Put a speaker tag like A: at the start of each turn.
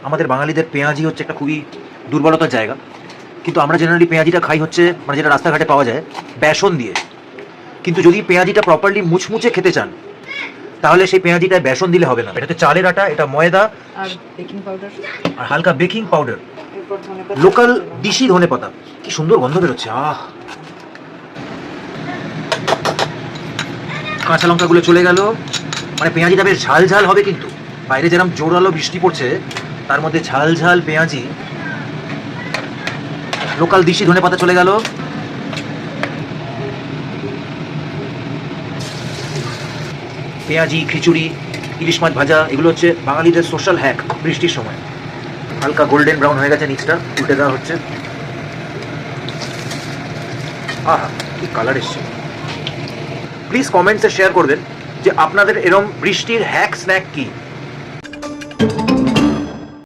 A: আমাদের বাঙালিদের পেঁয়াজি হচ্ছে একটা খুবই দুর্বলতার জায়গা, কিন্তু আমরা জেনারেলি পেঁয়াজিটা খাই হচ্ছে মানে যেটা রাস্তাঘাটে পাওয়া যায় বেসন দিয়ে। কিন্তু যদি পেঁয়াজিটা প্রপারলি মুচমুচে খেতে চান তাহলে সেই পেঁয়াজিটায় বেসন দিলে হবে না। এটাতে চালের আটা, এটা ময়দা
B: আর বেকিং পাউডার
A: আর হালকা বেকিং পাউডার,
B: এরপর ধনেপাতা
A: লোকাল দিশি ধনেপাতা। কি সুন্দর গন্ধ বেরোচ্ছে। কাঁচা লঙ্কাগুলো চলে গেল, মানে পেঁয়াজিটা বেশ ঝাল ঝাল হবে, কিন্তু বাইরে যেরকম জোরালো বৃষ্টি পড়ছে তার মধ্যে ঝাল ঝাল পেঁয়াজি। লোকাল দিশি ধনেপাতা চলে গেল। পেঁয়াজি, খিচুড়ি, ইলিশ মাছ ভাজা, এগুলো হচ্ছে বাঙালিদের সোশ্যাল হ্যাক বৃষ্টির সময়। হালকা গোল্ডেন ব্রাউন হয়ে গেছে নিচটা, উল্টে দেওয়া হচ্ছে। আহা, কি কালার এসছে। প্লিজ কমেন্টসে শেয়ার করবেন যে আপনাদের এরম বৃষ্টির হ্যাক স্ন্যাক কি।